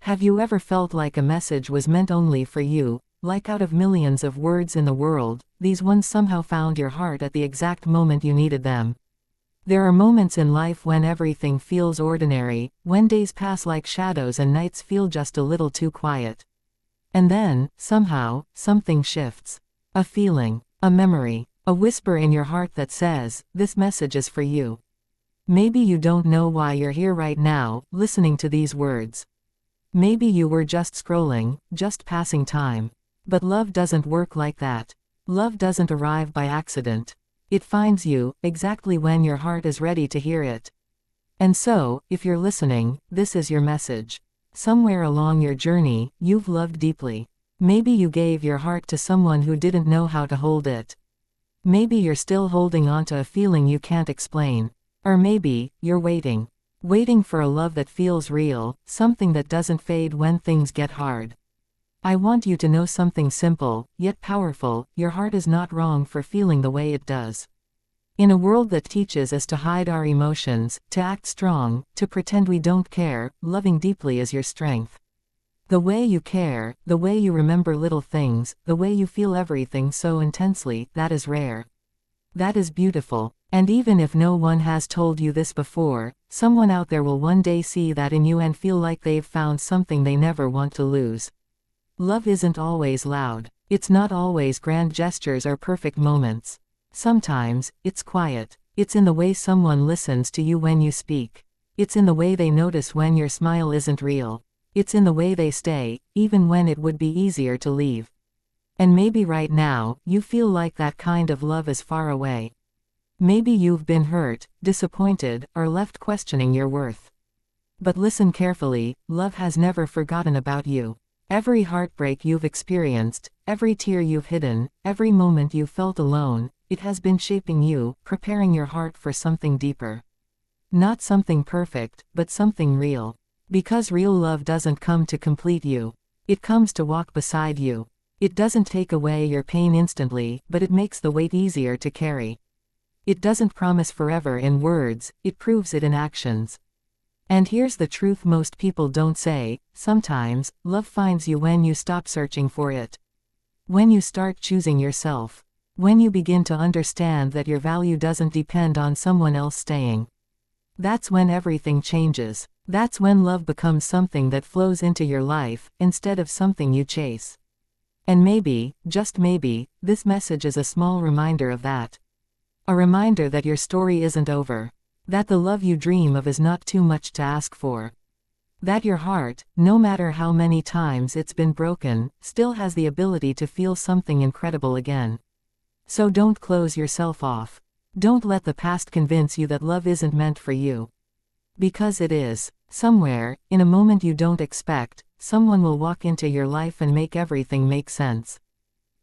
Have you ever felt like a message was meant only for you, like out of millions of words in the world, these ones somehow found your heart at the exact moment you needed them? There are moments in life when everything feels ordinary, when days pass like shadows and nights feel just a little too quiet. And then, somehow, something shifts. A feeling, a memory, a whisper in your heart that says, this message is for you. Maybe you don't know why you're here right now, listening to these words. Maybe you were just scrolling, just passing time. But love doesn't work like that. Love doesn't arrive by accident. It finds you, exactly when your heart is ready to hear it. And so, if you're listening, this is your message. Somewhere along your journey, you've loved deeply. Maybe you gave your heart to someone who didn't know how to hold it. Maybe you're still holding on to a feeling you can't explain. Or maybe, you're waiting. Waiting for a love that feels real, something that doesn't fade when things get hard. I want you to know something simple, yet powerful: your heart is not wrong for feeling the way it does. In a world that teaches us to hide our emotions, to act strong, to pretend we don't care, loving deeply is your strength. The way you care, the way you remember little things, the way you feel everything so intensely, that is rare. That is beautiful. And even if no one has told you this before, someone out there will one day see that in you and feel like they've found something they never want to lose. Love isn't always loud. It's not always grand gestures or perfect moments. Sometimes, it's quiet. It's in the way someone listens to you when you speak. It's in the way they notice when your smile isn't real. It's in the way they stay, even when it would be easier to leave. And maybe right now, you feel like that kind of love is far away. Maybe you've been hurt, disappointed, or left questioning your worth. But listen carefully, love has never forgotten about you. Every heartbreak you've experienced, every tear you've hidden, every moment you felt alone, it has been shaping you, preparing your heart for something deeper. Not something perfect, but something real. Because real love doesn't come to complete you. It comes to walk beside you. It doesn't take away your pain instantly, but it makes the weight easier to carry. It doesn't promise forever in words, it proves it in actions. And here's the truth most people don't say: sometimes, love finds you when you stop searching for it. When you start choosing yourself. When you begin to understand that your value doesn't depend on someone else staying. That's when everything changes. That's when love becomes something that flows into your life, instead of something you chase. And maybe, just maybe, this message is a small reminder of that. A reminder that your story isn't over. That the love you dream of is not too much to ask for. That your heart, no matter how many times it's been broken, still has the ability to feel something incredible again. So don't close yourself off. Don't let the past convince you that love isn't meant for you. Because it is. Somewhere, in a moment you don't expect, someone will walk into your life and make everything make sense.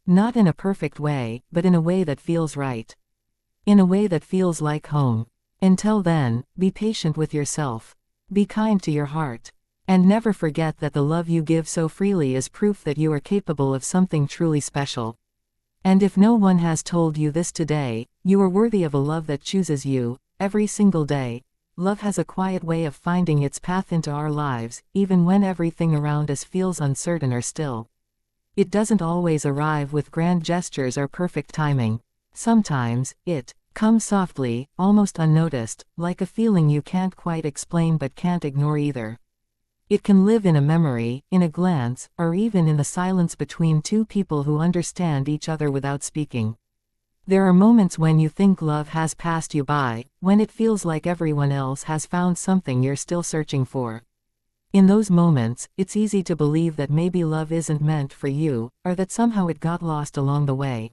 Not in a perfect way, but in a way that feels right. In a way that feels like home. Until then, be patient with yourself. Be kind to your heart. And never forget that the love you give so freely is proof that you are capable of something truly special. And if no one has told you this today, you are worthy of a love that chooses you, every single day. Love has a quiet way of finding its path into our lives, even when everything around us feels uncertain or still. It doesn't always arrive with grand gestures or perfect timing. Sometimes, it comes softly, almost unnoticed, like a feeling you can't quite explain but can't ignore either. It can live in a memory, in a glance, or even in the silence between two people who understand each other without speaking. There are moments when you think love has passed you by, when it feels like everyone else has found something you're still searching for. In those moments, it's easy to believe that maybe love isn't meant for you, or that somehow it got lost along the way.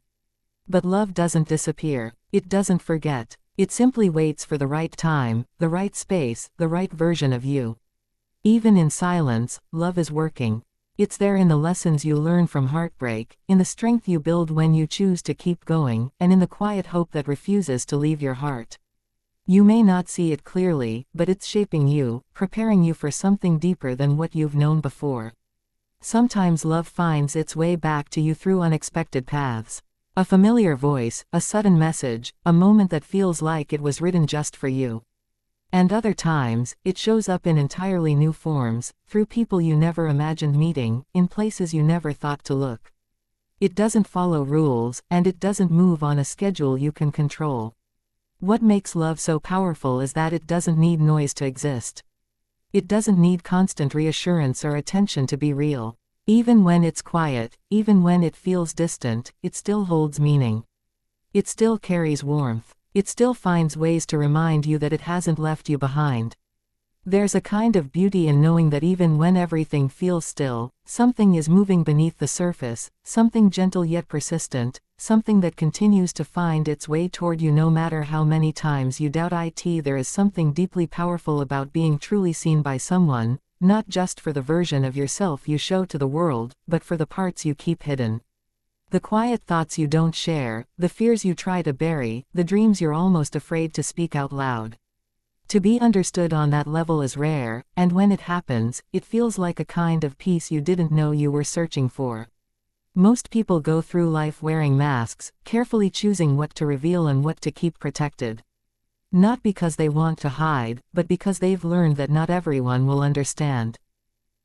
But love doesn't disappear. It doesn't forget. It simply waits for the right time, the right space, the right version of you. Even in silence, love is working. It's there in the lessons you learn from heartbreak, in the strength you build when you choose to keep going, and in the quiet hope that refuses to leave your heart. You may not see it clearly, but it's shaping you, preparing you for something deeper than what you've known before. Sometimes love finds its way back to you through unexpected paths. A familiar voice, a sudden message, a moment that feels like it was written just for you. And other times, it shows up in entirely new forms, through people you never imagined meeting, in places you never thought to look. It doesn't follow rules, and it doesn't move on a schedule you can control. What makes love so powerful is that it doesn't need noise to exist. It doesn't need constant reassurance or attention to be real. Even when it's quiet, even when it feels distant, it still holds meaning. It still carries warmth. It still finds ways to remind you that it hasn't left you behind. There's a kind of beauty in knowing that even when everything feels still, something is moving beneath the surface, something gentle yet persistent, something that continues to find its way toward you no matter how many times you doubt it. There is something deeply powerful about being truly seen by someone, not just for the version of yourself you show to the world, but for the parts you keep hidden. The quiet thoughts you don't share, the fears you try to bury, the dreams you're almost afraid to speak out loud. To be understood on that level is rare, and when it happens, it feels like a kind of peace you didn't know you were searching for. Most people go through life wearing masks, carefully choosing what to reveal and what to keep protected. Not because they want to hide, but because they've learned that not everyone will understand.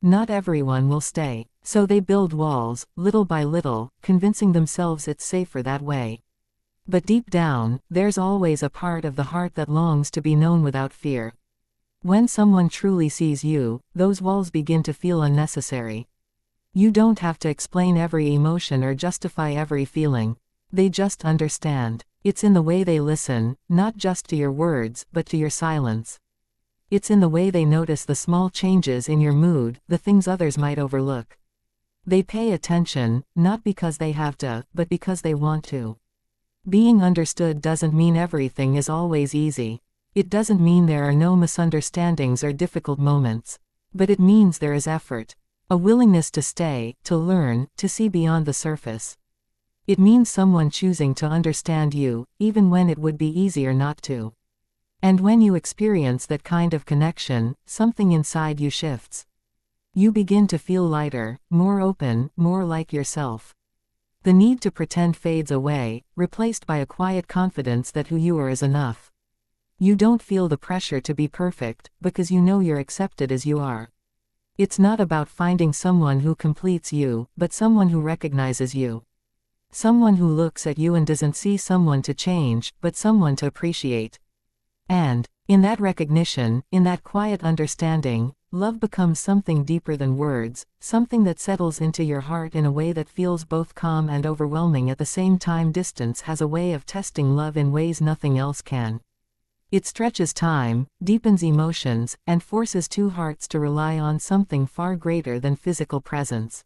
Not everyone will stay. So they build walls, little by little, convincing themselves it's safer that way. But deep down, there's always a part of the heart that longs to be known without fear. When someone truly sees you, those walls begin to feel unnecessary. You don't have to explain every emotion or justify every feeling. They just understand. It's in the way they listen, not just to your words, but to your silence. It's in the way they notice the small changes in your mood, the things others might overlook. They pay attention, not because they have to, but because they want to. Being understood doesn't mean everything is always easy. It doesn't mean there are no misunderstandings or difficult moments. But it means there is effort. A willingness to stay, to learn, to see beyond the surface. It means someone choosing to understand you, even when it would be easier not to. And when you experience that kind of connection, something inside you shifts. You begin to feel lighter, more open, more like yourself. The need to pretend fades away, replaced by a quiet confidence that who you are is enough. You don't feel the pressure to be perfect, because you know you're accepted as you are. It's not about finding someone who completes you, but someone who recognizes you. Someone who looks at you and doesn't see someone to change, but someone to appreciate. And, in that recognition, in that quiet understanding, love becomes something deeper than words, something that settles into your heart in a way that feels both calm and overwhelming at the same time. Distance has a way of testing love in ways nothing else can. It stretches time, deepens emotions, and forces two hearts to rely on something far greater than physical presence.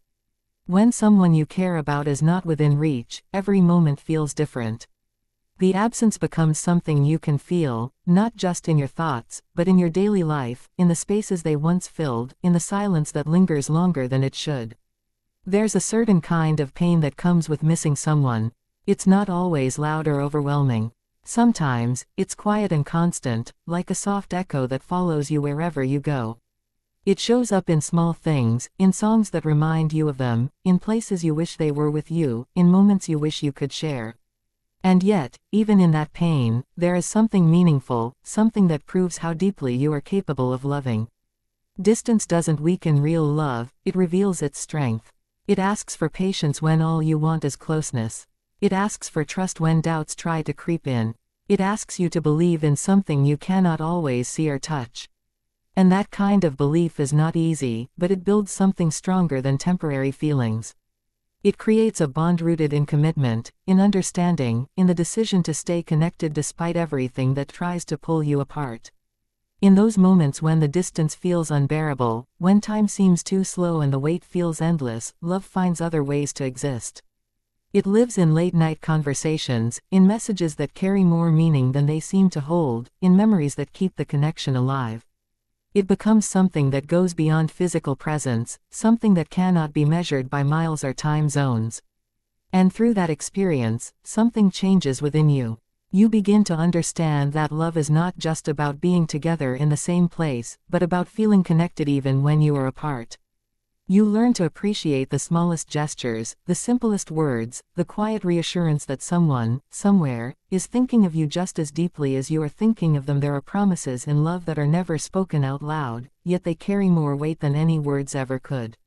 When someone you care about is not within reach, every moment feels different. The absence becomes something you can feel, not just in your thoughts, but in your daily life, in the spaces they once filled, in the silence that lingers longer than it should. There's a certain kind of pain that comes with missing someone. It's not always loud or overwhelming. Sometimes, it's quiet and constant, like a soft echo that follows you wherever you go. It shows up in small things, in songs that remind you of them, in places you wish they were with you, in moments you wish you could share. And yet, even in that pain, there is something meaningful, something that proves how deeply you are capable of loving. Distance doesn't weaken real love, it reveals its strength. It asks for patience when all you want is closeness. It asks for trust when doubts try to creep in. It asks you to believe in something you cannot always see or touch. And that kind of belief is not easy, but it builds something stronger than temporary feelings. It creates a bond rooted in commitment, in understanding, in the decision to stay connected despite everything that tries to pull you apart. In those moments when the distance feels unbearable, when time seems too slow and the wait feels endless, love finds other ways to exist. It lives in late-night conversations, in messages that carry more meaning than they seem to hold, in memories that keep the connection alive. It becomes something that goes beyond physical presence, something that cannot be measured by miles or time zones. And through that experience, something changes within you. You begin to understand that love is not just about being together in the same place, but about feeling connected even when you are apart. You learn to appreciate the smallest gestures, the simplest words, the quiet reassurance that someone, somewhere, is thinking of you just as deeply as you are thinking of them. There are promises in love that are never spoken out loud, yet they carry more weight than any words ever could.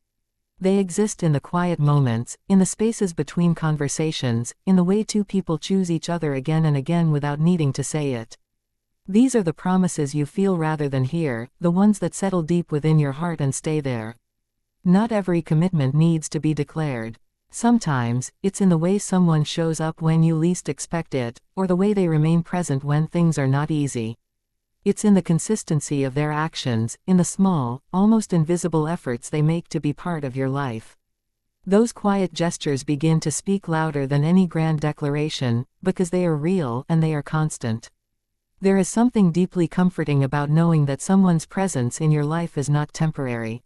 They exist in the quiet moments, in the spaces between conversations, in the way two people choose each other again and again without needing to say it. These are the promises you feel rather than hear, the ones that settle deep within your heart and stay there. Not every commitment needs to be declared. Sometimes, it's in the way someone shows up when you least expect it, or the way they remain present when things are not easy. It's in the consistency of their actions, in the small, almost invisible efforts they make to be part of your life. Those quiet gestures begin to speak louder than any grand declaration, because they are real and they are constant. There is something deeply comforting about knowing that someone's presence in your life is not temporary.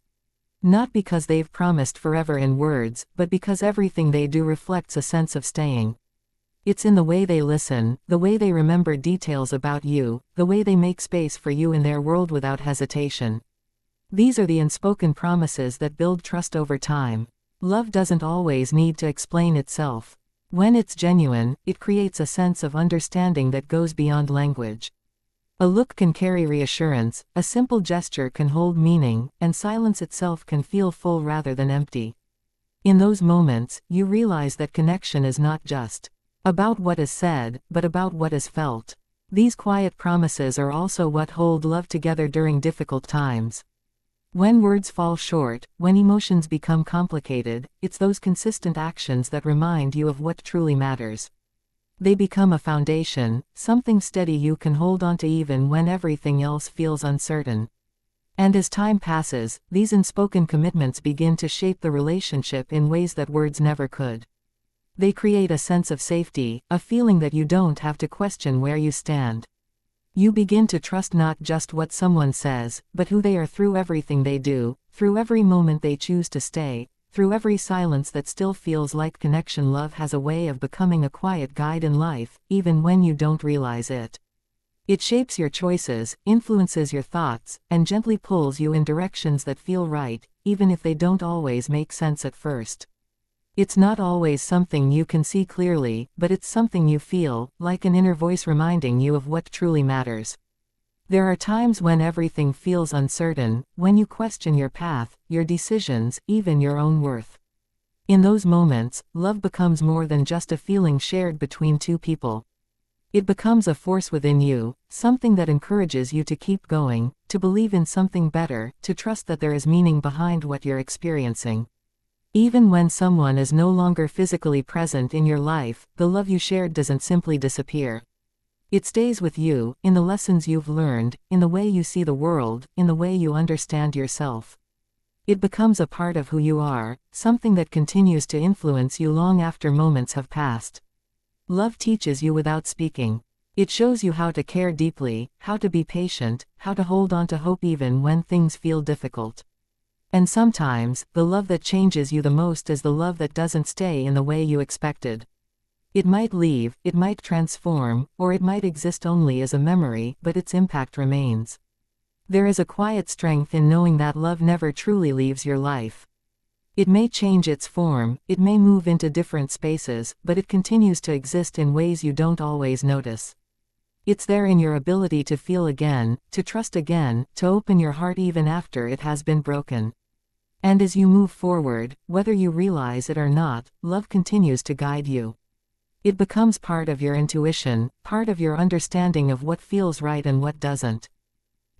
Not because they've promised forever in words, but because everything they do reflects a sense of staying. It's in the way they listen, the way they remember details about you, the way they make space for you in their world without hesitation. These are the unspoken promises that build trust over time. Love doesn't always need to explain itself. When it's genuine, it creates a sense of understanding that goes beyond language. A look can carry reassurance, a simple gesture can hold meaning, and silence itself can feel full rather than empty. In those moments, you realize that connection is not just about what is said, but about what is felt. These quiet promises are also what hold love together during difficult times. When words fall short, when emotions become complicated, it's those consistent actions that remind you of what truly matters. They become a foundation, something steady you can hold onto even when everything else feels uncertain. And as time passes, these unspoken commitments begin to shape the relationship in ways that words never could. They create a sense of safety, a feeling that you don't have to question where you stand. You begin to trust not just what someone says, but who they are through everything they do, through every moment they choose to stay, through every silence that still feels like connection. Love has a way of becoming a quiet guide in life, even when you don't realize it. It shapes your choices, influences your thoughts, and gently pulls you in directions that feel right, even if they don't always make sense at first. It's not always something you can see clearly, but it's something you feel, like an inner voice reminding you of what truly matters. There are times when everything feels uncertain, when you question your path, your decisions, even your own worth. In those moments, love becomes more than just a feeling shared between two people. It becomes a force within you, something that encourages you to keep going, to believe in something better, to trust that there is meaning behind what you're experiencing. Even when someone is no longer physically present in your life, the love you shared doesn't simply disappear. It stays with you, in the lessons you've learned, in the way you see the world, in the way you understand yourself. It becomes a part of who you are, something that continues to influence you long after moments have passed. Love teaches you without speaking. It shows you how to care deeply, how to be patient, how to hold on to hope even when things feel difficult. And sometimes, the love that changes you the most is the love that doesn't stay in the way you expected. It might leave, it might transform, or it might exist only as a memory, but its impact remains. There is a quiet strength in knowing that love never truly leaves your life. It may change its form, it may move into different spaces, but it continues to exist in ways you don't always notice. It's there in your ability to feel again, to trust again, to open your heart even after it has been broken. And as you move forward, whether you realize it or not, love continues to guide you. It becomes part of your intuition, part of your understanding of what feels right and what doesn't.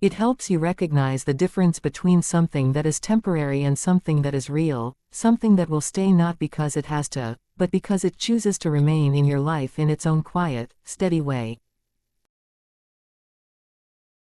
It helps you recognize the difference between something that is temporary and something that is real, something that will stay not because it has to, but because it chooses to remain in your life in its own quiet, steady way.